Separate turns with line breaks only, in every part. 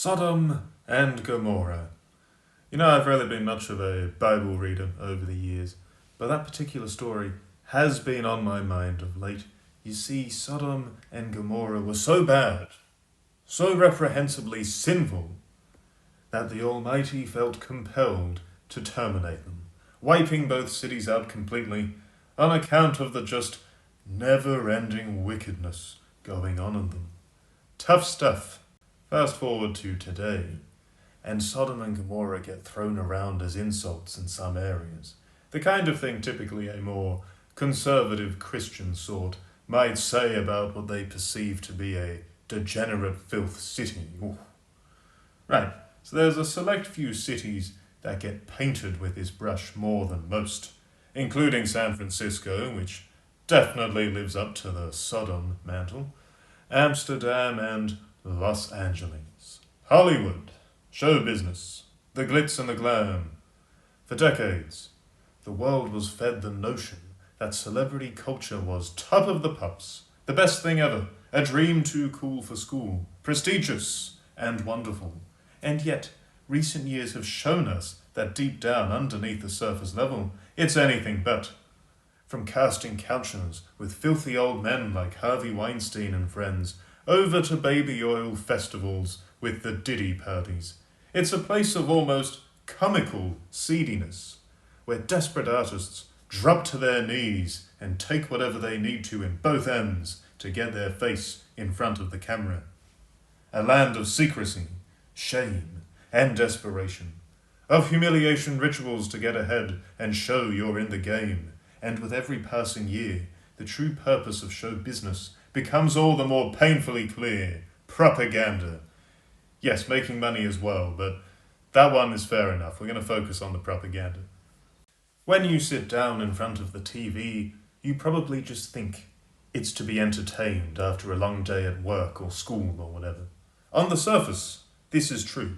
Sodom and Gomorrah. You know, I've rarely been much of a Bible reader over the years, but that particular story has been on my mind of late. You see, Sodom and Gomorrah were so bad, so reprehensibly sinful, that the Almighty felt compelled to terminate them, wiping both cities out completely on account of the just never-ending wickedness going on in them. Tough stuff. Fast forward to today, and Sodom and Gomorrah get thrown around as insults in some areas. The kind of thing typically a more conservative Christian sort might say about what they perceive to be a degenerate filth city. Ooh. Right, so there's a select few cities that get painted with this brush more than most, including San Francisco, which definitely lives up to the Sodom mantle, Amsterdam, and Los Angeles. Hollywood, show business, the glitz and the glam. For decades, the world was fed the notion that celebrity culture was top of the pops, the best thing ever, a dream too cool for school, prestigious and wonderful. And yet, recent years have shown us that deep down underneath the surface level, it's anything but. From casting couches with filthy old men like Harvey Weinstein and friends, over to baby oil festivals with the Diddy parties. It's a place of almost comical seediness, where desperate artists drop to their knees and take whatever they need to in both ends to get their face in front of the camera. A land of secrecy, shame, and desperation, of humiliation rituals to get ahead and show you're in the game. And with every passing year, the true purpose of show business becomes all the more painfully clear. Propaganda. Yes, making money as well, but that one is fair enough. We're going to focus on the propaganda. When you sit down in front of the TV, you probably just think it's to be entertained after a long day at work or school or whatever. On the surface, this is true,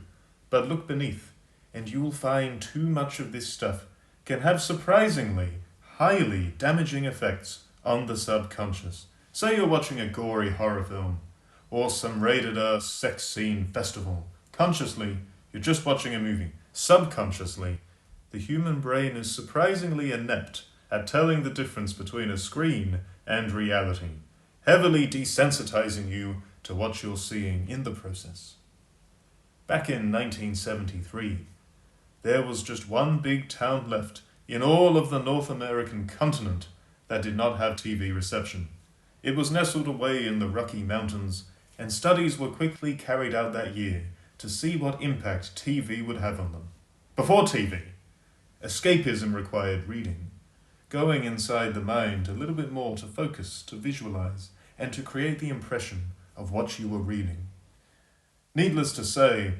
but look beneath, and you will find too much of this stuff can have surprisingly highly damaging effects on the subconscious. Say you're watching a gory horror film, or some rated-R sex scene festival. Consciously, you're just watching a movie. Subconsciously, the human brain is surprisingly inept at telling the difference between a screen and reality, heavily desensitizing you to what you're seeing in the process. Back in 1973, there was just one big town left in all of the North American continent that did not have TV reception. It was nestled away in the Rocky Mountains, and studies were quickly carried out that year to see what impact TV would have on them. Before TV, escapism required reading, going inside the mind a little bit more to focus, to visualize, and to create the impression of what you were reading. Needless to say,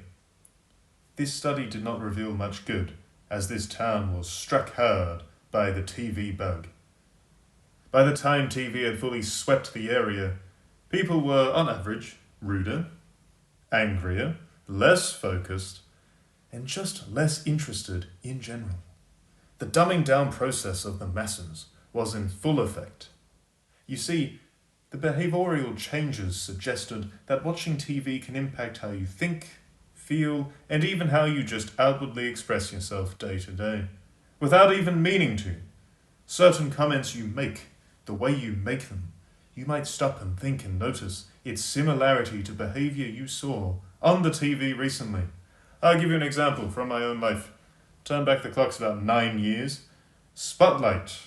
this study did not reveal much good, as this town was struck hard by the TV bug. By the time TV had fully swept the area, people were, on average, ruder, angrier, less focused, and just less interested in general. The dumbing down process of the masses was in full effect. You see, the behavioral changes suggested that watching TV can impact how you think, feel, and even how you just outwardly express yourself day to day, without even meaning to. Certain comments you make, the way you make them, you might stop and think and notice its similarity to behavior you saw on the TV recently. I'll give you an example from my own life. Turn back the clocks about 9 years. Spotlight.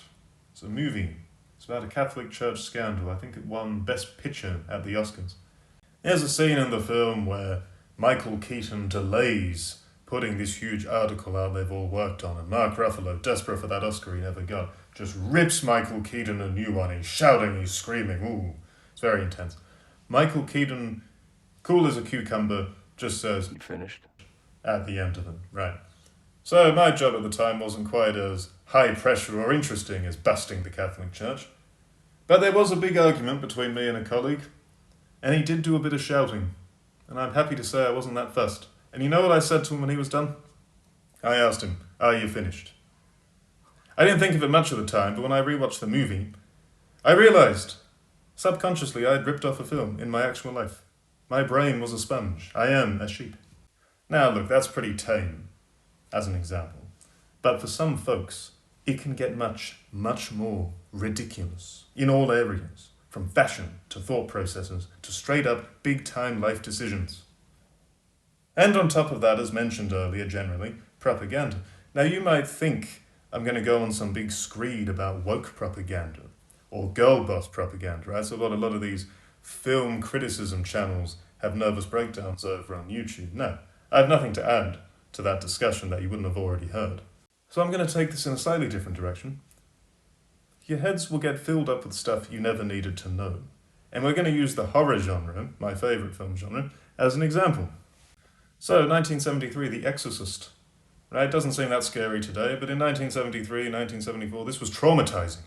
It's a movie. It's about a Catholic Church scandal. I think it won Best Picture at the Oscars. There's a scene in the film where Michael Keaton delays putting this huge article out they've all worked on, and Mark Ruffalo, desperate for that Oscar he never got, just rips Michael Keaton a new one. He's shouting, he's screaming. Ooh, it's very intense. Michael Keaton, cool as a cucumber, just says, "You finished?" at the end of it. Right. So my job at the time wasn't quite as high pressure or interesting as busting the Catholic Church. But there was a big argument between me and a colleague, and he did do a bit of shouting. And I'm happy to say I wasn't that fussed. And you know what I said to him when he was done? I asked him, "Are you finished?" I didn't think of it much at the time, but when I rewatched the movie, I realized, subconsciously, I had ripped off a film in my actual life. My brain was a sponge. I am a sheep. Now look, that's pretty tame, as an example. But for some folks, it can get much, much more ridiculous in all areas, from fashion to thought processes to straight up big-time life decisions. And on top of that, as mentioned earlier, generally, propaganda. Now you might think I'm going to go on some big screed about woke propaganda or girl boss propaganda, right? So what a lot of these film criticism channels have nervous breakdowns over on YouTube. No, I have nothing to add to that discussion that you wouldn't have already heard. So I'm going to take this in a slightly different direction. Your heads will get filled up with stuff you never needed to know. And we're going to use the horror genre, my favourite film genre, as an example. So, 1973, The Exorcist. Right? It doesn't seem that scary today, but in 1973, 1974, this was traumatizing.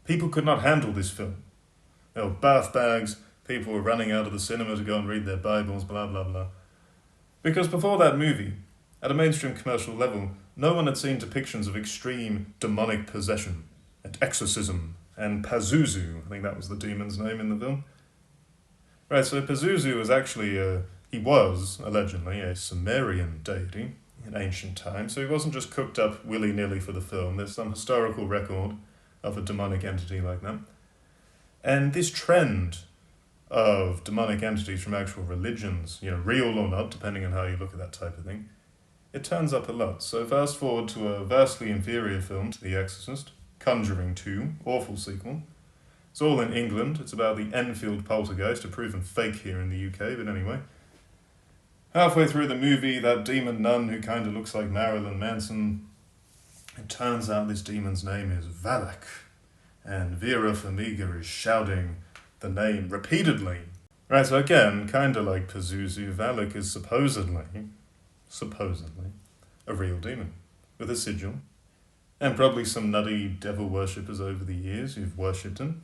People could not handle this film. There were bath bags, people were running out of the cinema to go and read their Bibles, blah, blah, blah. Because before that movie, at a mainstream commercial level, no one had seen depictions of extreme demonic possession and exorcism and Pazuzu, I think that was the demon's name in the film. Right, so Pazuzu was actually, he was, allegedly, a Sumerian deity in ancient times, so he wasn't just cooked up willy-nilly for the film. There's some historical record of a demonic entity like that. And this trend of demonic entities from actual religions, real or not, depending on how you look at that type of thing, it turns up a lot. So fast forward to a vastly inferior film to The Exorcist, Conjuring 2, awful sequel. It's all in England. It's about the Enfield poltergeist, a proven fake here in the UK, but anyway. Halfway through the movie, that demon nun who kind of looks like Marilyn Manson, it turns out this demon's name is Valak, and Vera Farmiga is shouting the name repeatedly. Right, so again, kind of like Pazuzu, Valak is supposedly, a real demon, with a sigil, and probably some nutty devil worshippers over the years who've worshipped him.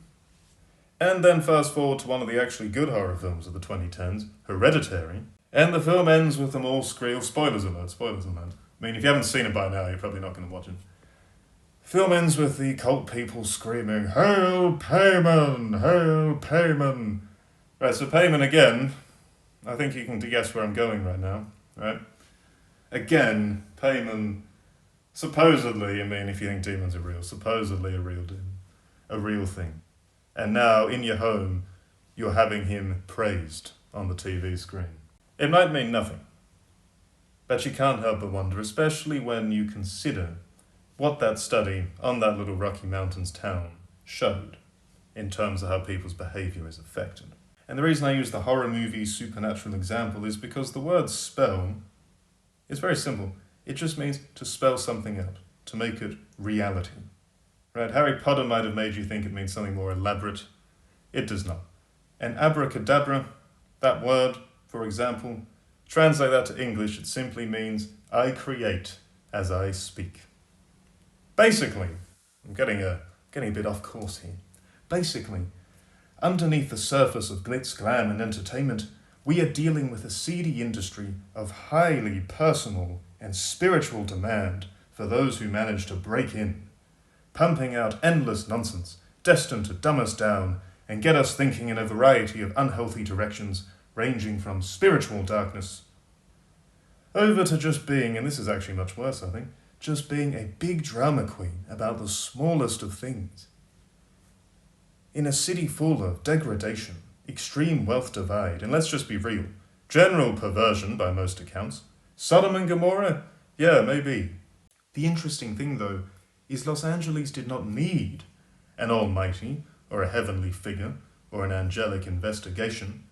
And then fast forward to one of the actually good horror films of the 2010s, Hereditary, and the film ends with them all spoilers alert. I mean, if you haven't seen it by now, you're probably not going to watch it. Film ends with the cult people screaming, "Hail Payman! Hail Payman!" Right, so Payman again, I think you can guess where I'm going right now, right? Again, Payman, supposedly, if you think demons are real, supposedly a real demon, a real thing. And now, in your home, you're having him praised on the TV screen. It might mean nothing, but you can't help but wonder, especially when you consider what that study on that little Rocky Mountains town showed in terms of how people's behaviour is affected. And the reason I use the horror movie supernatural example is because the word spell is very simple. It just means to spell something out, to make it reality. Right? Harry Potter might have made you think it means something more elaborate. It does not. And abracadabra, that word, for example, translate that to English, it simply means I create as I speak. Basically, I'm getting a bit off course here. Basically, underneath the surface of glitz, glam and entertainment, we are dealing with a seedy industry of highly personal and spiritual demand for those who manage to break in, pumping out endless nonsense, destined to dumb us down and get us thinking in a variety of unhealthy directions, ranging from spiritual darkness over to just being, and this is actually much worse, I think, just being a big drama queen about the smallest of things. In a city full of degradation, extreme wealth divide, and let's just be real, general perversion by most accounts, Sodom and Gomorrah? Yeah, maybe. The interesting thing, though, is Los Angeles did not need an almighty, or a heavenly figure, or an angelic investigation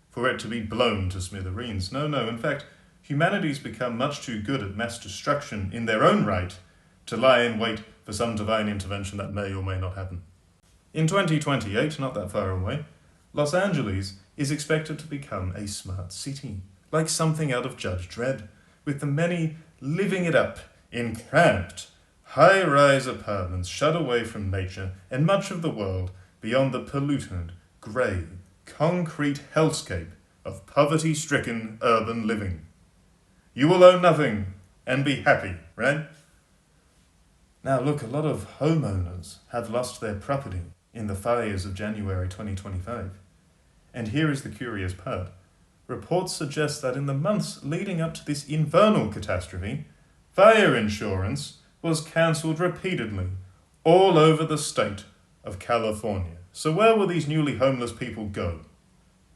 for it to be blown to smithereens. No, in fact, humanity's become much too good at mass destruction in their own right to lie in wait for some divine intervention that may or may not happen. In 2028, not that far away, Los Angeles is expected to become a smart city, like something out of Judge Dredd, with the many living it up in cramped, high-rise apartments shut away from nature and much of the world beyond the polluted, grey, concrete hellscape of poverty-stricken urban living. You will own nothing and be happy, right? Now look, a lot of homeowners have lost their property in the fires of January 2025. And here is the curious part. reports suggest that in the months leading up to this infernal catastrophe, fire insurance was cancelled repeatedly all over the state of California. So where will these newly homeless people go?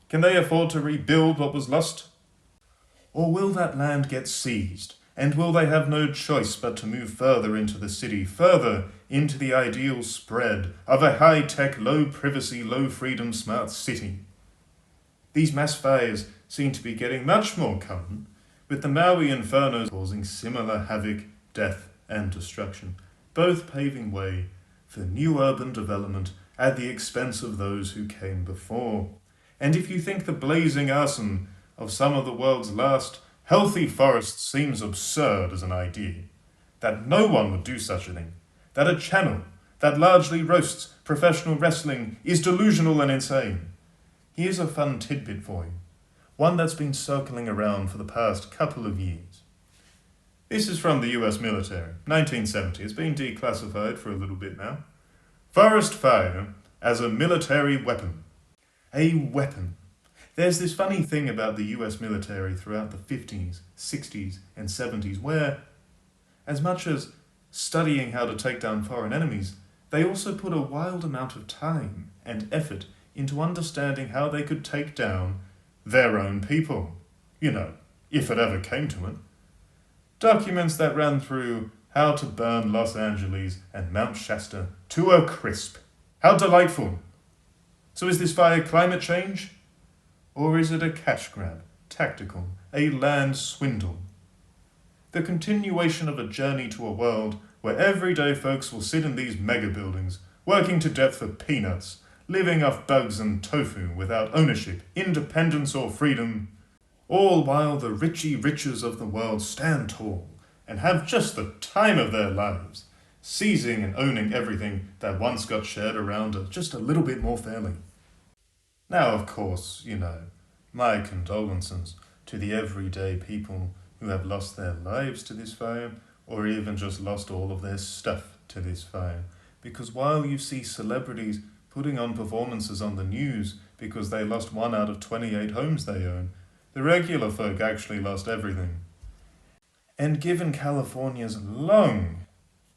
Can they afford to rebuild what was lost? Or will that land get seized? And will they have no choice but to move further into the city, further into the ideal spread of a high-tech, low-privacy, low-freedom smart city? These mass fires seem to be getting much more common, with the Maui infernos causing similar havoc, death, and destruction, both paving way for new urban development at the expense of those who came before. And if you think the blazing arson of some of the world's last healthy forests seems absurd as an idea, that no one would do such a thing, that a channel that largely roasts professional wrestling is delusional and insane, here's a fun tidbit for you, one that's been circling around for the past couple of years. This is from the US military, 1970. It's been declassified for a little bit now. Forest fire as a military weapon. A weapon. There's this funny thing about the US military throughout the 50s, 60s, and 70s where, as much as studying how to take down foreign enemies, they also put a wild amount of time and effort into understanding how they could take down their own people. You know, if it ever came to it. Documents that ran through how to burn Los Angeles and Mount Shasta to a crisp. How delightful! So is this fire climate change? Or is it a cash grab, tactical, a land swindle? The continuation of a journey to a world where everyday folks will sit in these mega buildings, working to death for peanuts, living off bugs and tofu without ownership, independence or freedom, all while the richy riches of the world stand tall and have just the time of their lives, seizing and owning everything that once got shared around just a little bit more fairly. Now, of course, my condolences to the everyday people who have lost their lives to this fire, or even just lost all of their stuff to this fire. Because while you see celebrities putting on performances on the news because they lost 1 out of 28 homes they own, the regular folk actually lost everything. And given California's long,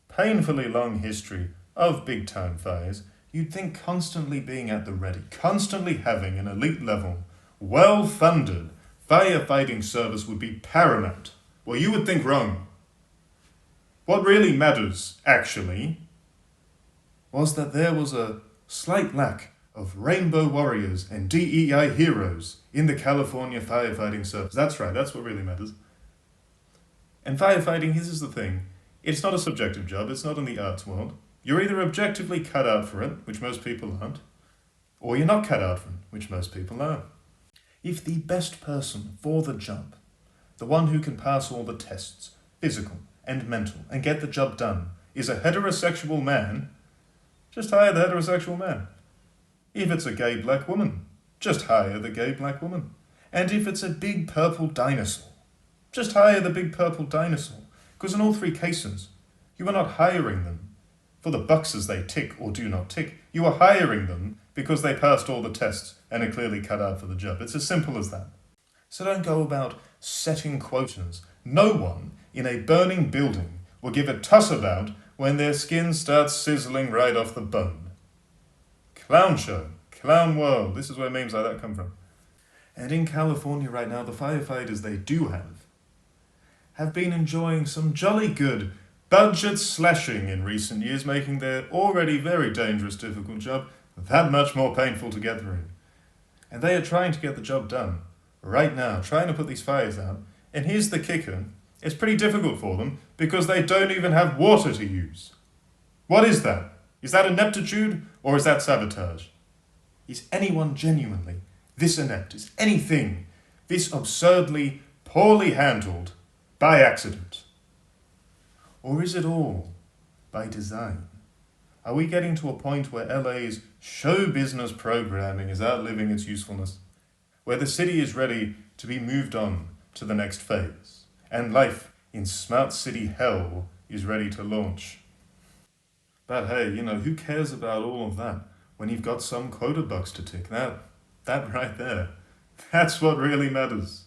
painfully long history of big-time fires, you'd think constantly being at the ready, constantly having an elite level, well-funded firefighting service would be paramount. Well, you would think wrong. What really matters, actually, was that there was a slight lack of rainbow warriors and DEI heroes in the California firefighting service. That's right, that's what really matters. And firefighting, this is the thing, it's not a subjective job, it's not in the arts world. You're either objectively cut out for it, which most people aren't, or you're not cut out for it, which most people are. If the best person for the job, the one who can pass all the tests, physical and mental, and get the job done, is a heterosexual man, just hire the heterosexual man. If it's a gay black woman, just hire the gay black woman. And if it's a big purple dinosaur, just hire the big purple dinosaur. Because in all three cases, you are not hiring them for the boxes they tick or do not tick. You are hiring them because they passed all the tests and are clearly cut out for the job. It's as simple as that. So don't go about setting quotas. No one in a burning building will give a toss about when their skin starts sizzling right off the bone. Clown show, clown world, this is where memes like that come from. And in California right now, the firefighters they do have been enjoying some jolly good budget slashing in recent years, making their already very dangerous, difficult job that much more painful to get through. And they are trying to get the job done right now, trying to put these fires out. And here's the kicker, it's pretty difficult for them because they don't even have water to use. What is that? Is that ineptitude or is that sabotage? Is anyone genuinely this inept? Is anything this absurdly poorly handled by accident? Or is it all by design? Are we getting to a point where LA's show business programming is outliving its usefulness? Where the city is ready to be moved on to the next phase? And life in smart city hell is ready to launch? But hey, who cares about all of that when you've got some quota box to tick? That right there That's what really matters.